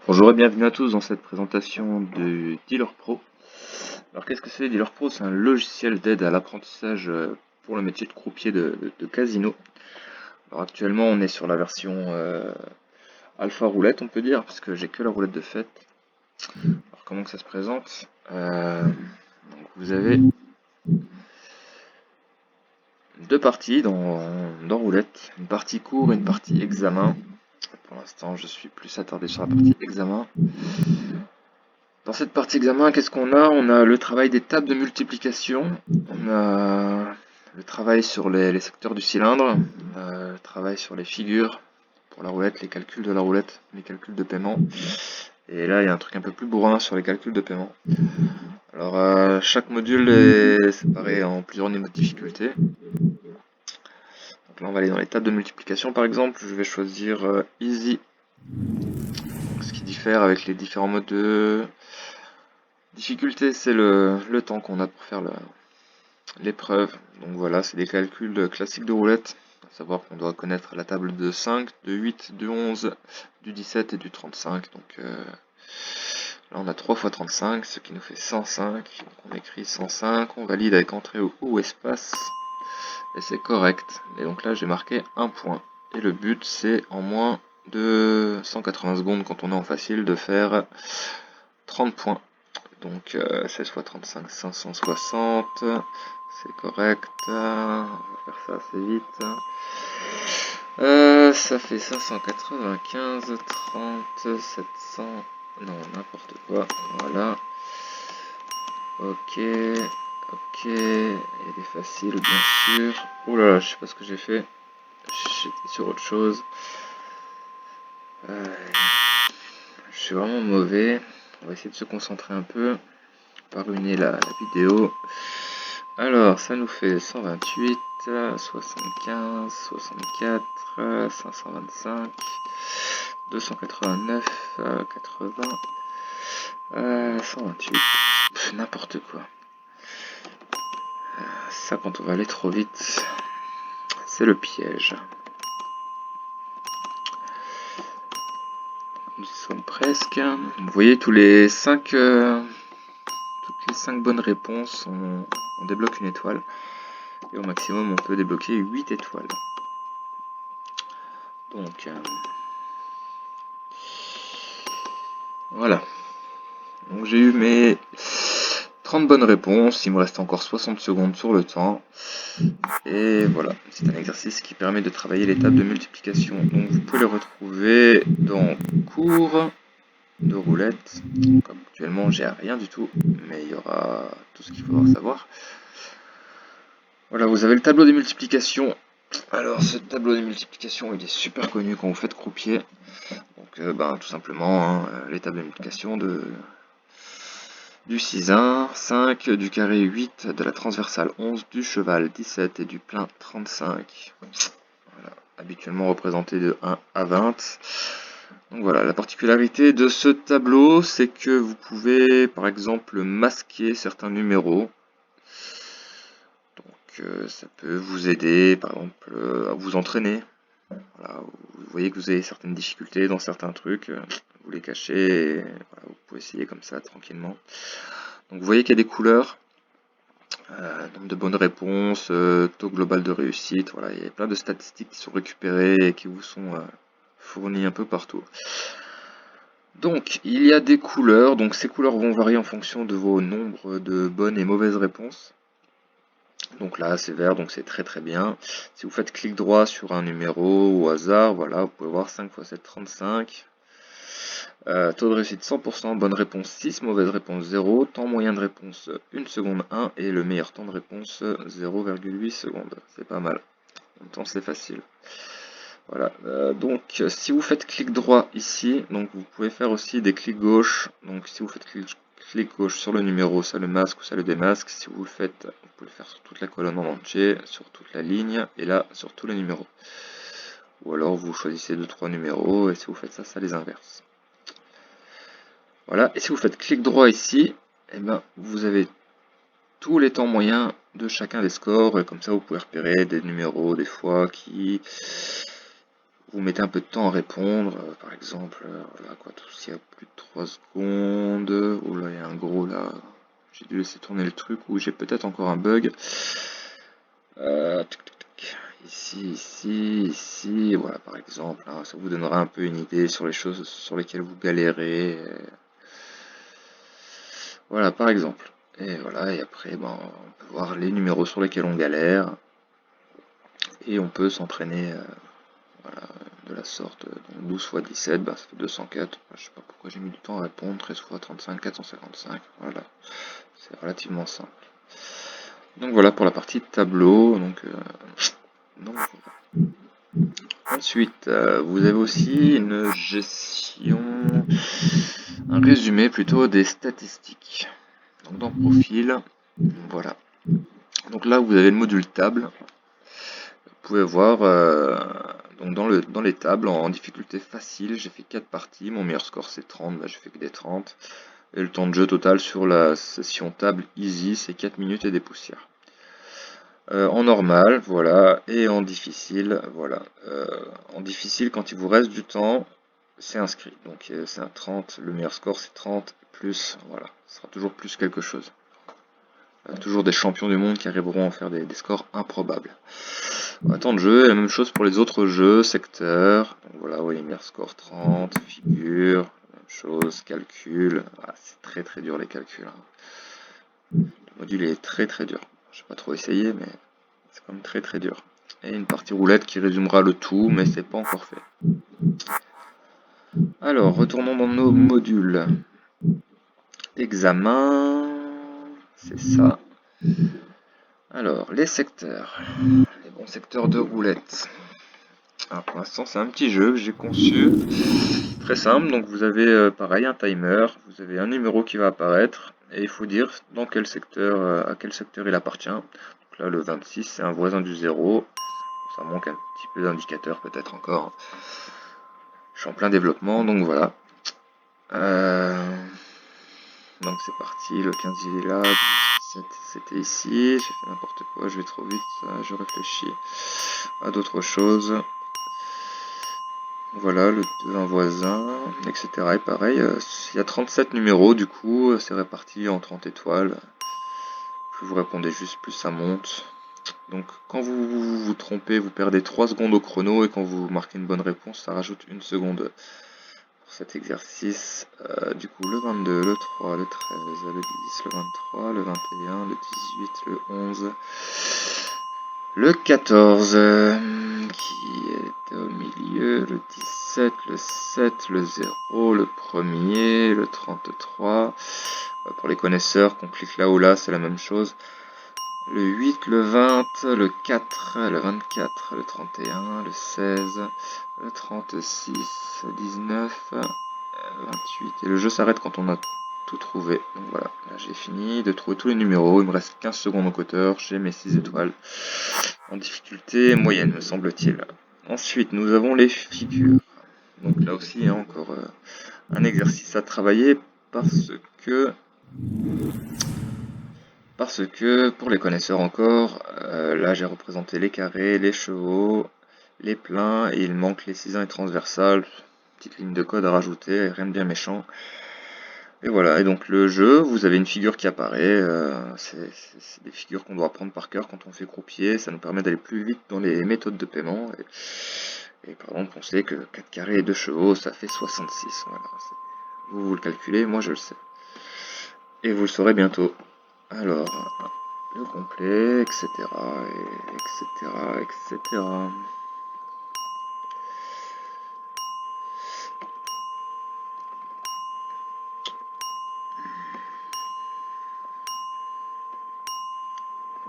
Bonjour et bienvenue à tous dans cette présentation de Dealer Pro. Alors qu'est-ce que c'est Dealer Pro? C'est un logiciel d'aide à l'apprentissage pour le métier de croupier de casino. Alors actuellement on est sur la version alpha roulette on peut dire, parce que j'ai que la roulette de fête. Alors comment que ça se présente? Donc vous avez deux parties dans roulette, une partie cours et une partie examen. Pour l'instant je suis plus attardé sur la partie examen. Dans cette partie examen, qu'est-ce qu'on a? On a le travail des tables de multiplication, on a le travail sur les secteurs du cylindre, le travail sur les figures pour la roulette, les calculs de la roulette, les calculs de paiement. Et là, il y a un truc un peu plus bourrin sur les calculs de paiement. Alors, chaque module est séparé en plusieurs niveaux de difficulté. Donc là, on va aller dans les tables de multiplication, par exemple. Je vais choisir Easy, ce qui diffère avec les différents modes de difficulté, c'est le temps qu'on a pour faire l'épreuve. Donc voilà, c'est des calculs classiques de roulette. À savoir qu'on doit connaître la table de 5, de 8, de 11, du 17 et du 35. Donc là on a 3 fois 35, ce qui nous fait 105. Donc on écrit 105, on valide avec entrée ou espace. Et c'est correct. Et donc là j'ai marqué 1 point. Et le but c'est en moins de 180 secondes quand on est en facile de faire 30 points. Donc 16 fois 35, 560, c'est correct, on va faire ça assez vite. Ça fait 595, 30, 700, non n'importe quoi, voilà. Ok, ok, il y a des faciles bien sûr. Oh là là, je sais pas ce que j'ai fait, j'étais sur autre chose. Je suis vraiment mauvais, on va essayer de se concentrer un peu. Pas ruiner la vidéo. Alors, ça nous fait 128, 75, 64, 525, 289, 80, 128. N'importe quoi. Ça, quand on va aller trop vite, c'est le piège. Nous y sommes presque. Vous voyez, toutes les 5 bonnes réponses, on débloque une étoile. Et au maximum, on peut débloquer 8 étoiles. Donc, voilà. Donc j'ai eu mes 30 bonnes réponses, il me reste encore 60 secondes sur le temps. Et voilà, c'est un exercice qui permet de travailler les tables de multiplication. Donc vous pouvez les retrouver dans cours de roulette. Comme actuellement j'ai rien du tout, mais il y aura tout ce qu'il faudra savoir. Voilà, vous avez le tableau des multiplications. Alors ce tableau des multiplications il est super connu quand vous faites croupier. Donc tout simplement les tables de multiplication du 6-1, 5, du carré 8, de la transversale 11, du cheval 17 et du plein 35. Voilà, habituellement représenté de 1 à 20. Donc voilà, la particularité de ce tableau, c'est que vous pouvez par exemple masquer certains numéros. Donc ça peut vous aider par exemple à vous entraîner. Voilà, vous voyez que vous avez certaines difficultés dans certains trucs, vous les cachez et voilà, vous pouvez essayer comme ça tranquillement. Donc vous voyez qu'il y a des couleurs, nombre de bonnes réponses, taux global de réussite, voilà, il y a plein de statistiques qui sont récupérées et qui vous sont fournies un peu partout. Donc il y a des couleurs, donc ces couleurs vont varier en fonction de vos nombres de bonnes et mauvaises réponses. Donc là c'est vert, donc c'est très très bien. Si vous faites clic droit sur un numéro au hasard, voilà, vous pouvez voir 5 x 7, 35. Taux de réussite 100%, bonne réponse 6, mauvaise réponse 0, temps moyen de réponse 1 seconde 1 et le meilleur temps de réponse 0,8 secondes. C'est pas mal. En même temps c'est facile. Voilà, donc si vous faites clic droit ici, donc vous pouvez faire aussi des clics gauche. Donc si vous faites clic gauche sur le numéro, ça le masque ou ça le démasque. Si vous le faites, vous pouvez le faire sur toute la colonne en entier, sur toute la ligne et là sur tous les numéros. Ou alors vous choisissez 2-3 numéros et si vous faites ça, ça les inverse. Voilà, et si vous faites clic droit ici, eh ben, vous avez tous les temps moyens de chacun des scores, et comme ça vous pouvez repérer des numéros des fois qui Vous mettez un peu de temps à répondre, par exemple, voilà quoi, tout ce qui a plus de 3 secondes. Oh là, il y a un gros là. J'ai dû laisser tourner le truc ou j'ai peut-être encore un bug. Tic, tic, tic. Ici, ici, ici, voilà par exemple, hein, ça vous donnera un peu une idée sur les choses sur lesquelles vous galérez. Voilà par exemple. Et voilà, et après ben, on peut voir les numéros sur lesquels on galère et on peut s'entraîner voilà, de la sorte. Donc 12 x 17, ben, ça fait 204. Je sais pas pourquoi j'ai mis du temps à répondre. 13 x 35, 455. Voilà, c'est relativement simple. Donc voilà pour la partie tableau. Donc voilà. Ensuite, vous avez aussi une gestion, un résumé plutôt des statistiques. Donc dans profil, voilà. Donc là vous avez le module table. Vous pouvez voir donc dans les tables en difficulté facile, j'ai fait 4 parties. Mon meilleur score c'est 30, bah, j'ai fait que des 30. Et le temps de jeu total sur la session table easy c'est 4 minutes et des poussières. En normal, voilà, et en difficile, voilà. En difficile, quand il vous reste du temps, c'est inscrit. Donc c'est un 30, le meilleur score c'est 30, plus, voilà, ce sera toujours plus quelque chose. Toujours des champions du monde qui arriveront à faire des scores improbables. Temps de jeu, et la même chose pour les autres jeux, secteurs, donc voilà, vous voyez, meilleur score 30, figure, même chose, calcul, c'est très très dur les calculs. Hein. Le module est très très dur. Je n'ai pas trop essayé, mais c'est quand même très très dur. Et une partie roulette qui résumera le tout, mais c'est pas encore fait. Alors, retournons dans nos modules. Examen, c'est ça. Alors, les secteurs. Les bons secteurs de roulette. Alors, pour l'instant, c'est un petit jeu que j'ai conçu. Très simple, donc vous avez pareil un timer, vous avez un numéro qui va apparaître, et il faut dire dans quel secteur, à quel secteur il appartient. Donc là, le 26, c'est un voisin du 0. Ça manque un petit peu d'indicateurs peut-être encore. Je suis en plein développement, donc voilà. Donc c'est parti, le 15 il est là, le 17 c'était ici, j'ai fait n'importe quoi, je vais trop vite, je réfléchis à d'autres choses. Voilà, le 2 un voisin, etc. Et pareil, il y a 37 numéros, du coup c'est réparti en 30 étoiles. Plus vous répondez juste, plus ça monte. Donc quand vous vous trompez, vous perdez 3 secondes au chrono, et quand vous marquez une bonne réponse, ça rajoute 1 seconde pour cet exercice. Du coup, le 22, le 3, le 13, le 10, le 23, le 21, le 18, le 11, le 14, qui est au milieu, le 17, le 7, le 0, le premier, le 33. Pour les connaisseurs, qu'on clique là ou là, c'est la même chose. Le 8, le 20, le 4, le 24, le 31, le 16, le 36, le 19, 28. Et le jeu s'arrête quand on a tout trouvé. Donc voilà, là j'ai fini de trouver tous les numéros. Il me reste 15 secondes au cutter. J'ai mes 6 étoiles. En difficulté moyenne, me semble-t-il. Ensuite, nous avons les figures. Donc là aussi, hein, encore un exercice à travailler parce que pour les connaisseurs encore, là j'ai représenté les carrés, les chevaux, les pleins, et il manque les cisins et transversales. Petite ligne de code à rajouter, rien de bien méchant. Et voilà, et donc le jeu, vous avez une figure qui apparaît, c'est des figures qu'on doit apprendre par cœur quand on fait croupier, ça nous permet d'aller plus vite dans les méthodes de paiement. Et par exemple, on sait que 4 carrés et 2 chevaux, ça fait 66. Voilà, vous le calculez, moi je le sais. Et vous le saurez bientôt. Alors, le complet, etc., etc., etc.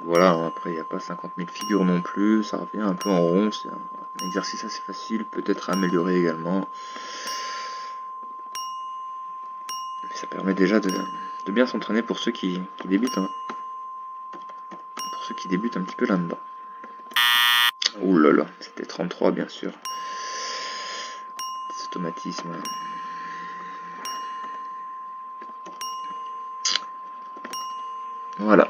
Voilà, hein, après il n'y a pas 50 000 figures non plus, ça revient un peu en rond, c'est un exercice assez facile, peut-être à améliorer également. Mais ça permet déjà de bien s'entraîner pour ceux qui débutent, hein. Pour ceux qui débutent un petit peu là-dedans. Ouh là là, c'était 33 bien sûr. Des automatismes. Voilà.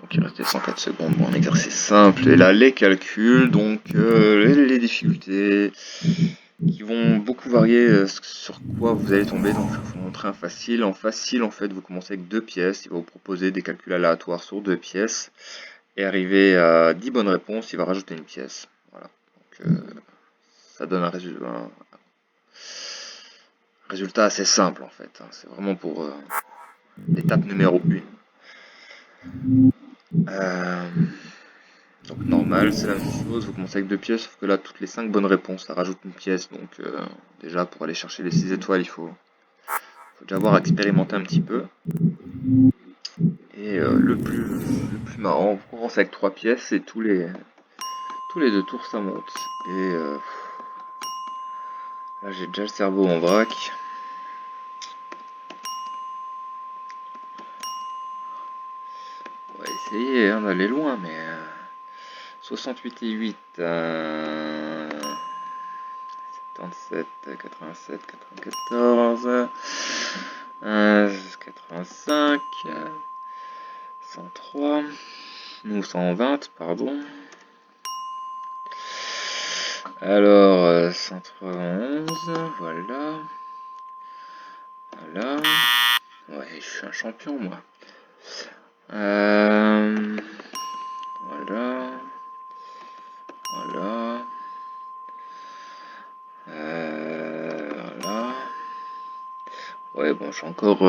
Donc il restait 104 secondes. Bon, un exercice simple. Et là, les calculs, donc les difficultés qui vont beaucoup varier sur quoi vous allez tomber. Donc, je vais vous montrer un facile. En facile, en fait, vous commencez avec 2 pièces. Il va vous proposer des calculs aléatoires sur 2 pièces. Et arrivé à 10 bonnes réponses, il va rajouter une pièce. Voilà. Donc, ça donne un résultat assez simple, en fait. C'est vraiment pour l'étape numéro 1. Donc normal, c'est la même chose, vous commencez avec 2 pièces, sauf que là, toutes les 5 bonnes réponses, ça rajoute une pièce. Donc déjà, pour aller chercher les 6 étoiles, il faut déjà avoir expérimenté un petit peu. Et le plus marrant, vous commencez avec 3 pièces et tous les 2 tours, ça monte. Et là, j'ai déjà le cerveau en vrac. On va essayer d'aller loin, mais 68 et 8, 77, 87, 94, 85, 103, ou 120, pardon. Alors, 111, voilà. Voilà. Ouais, je suis un champion, moi. Voilà. Voilà. Voilà. Ouais, bon, j'ai encore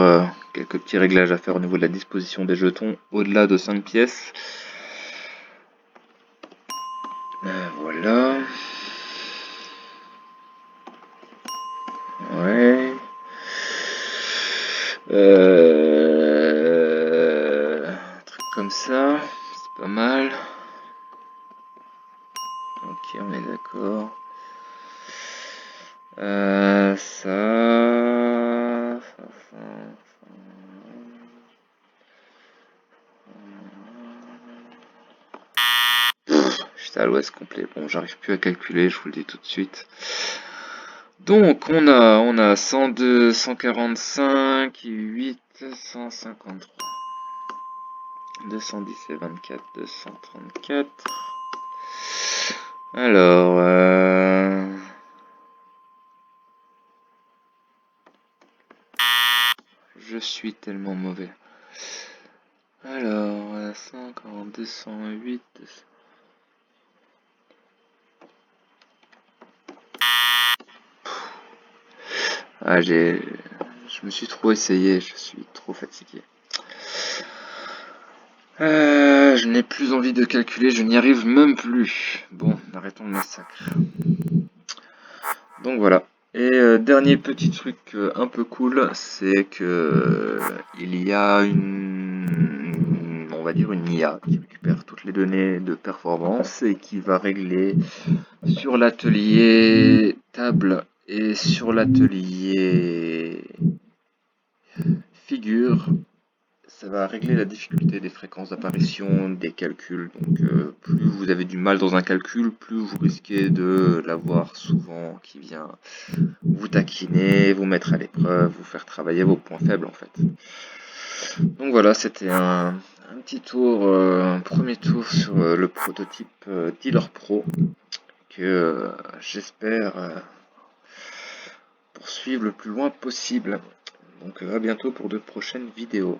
quelques petits réglages à faire au niveau de la disposition des jetons au-delà de 5 pièces. Voilà. Ouais. Un truc comme ça, c'est pas mal. Ok, on est d'accord. J'étais à l'ouest complet. Bon, j'arrive plus à calculer, je vous le dis tout de suite. Donc, on a 102, 145, 8, 153. 210 et 24, 234. Alors, je suis tellement mauvais. Alors, 140, 208, 200. Ah, je me suis trop essayé, je suis trop fatigué. Je n'ai plus envie de calculer, je n'y arrive même plus. Bon, arrêtons le massacre. Donc voilà. Et dernier petit truc un peu cool, c'est que il y a on va dire une IA qui récupère toutes les données de performance et qui va régler sur l'atelier table et sur l'atelier figure. Ça va régler la difficulté des fréquences d'apparition, des calculs. Donc plus vous avez du mal dans un calcul, plus vous risquez de l'avoir souvent qui vient vous taquiner, vous mettre à l'épreuve, vous faire travailler vos points faibles en fait. Donc voilà, c'était un petit tour, un premier tour sur le prototype Dealer Pro que j'espère poursuivre le plus loin possible. Donc à bientôt pour de prochaines vidéos.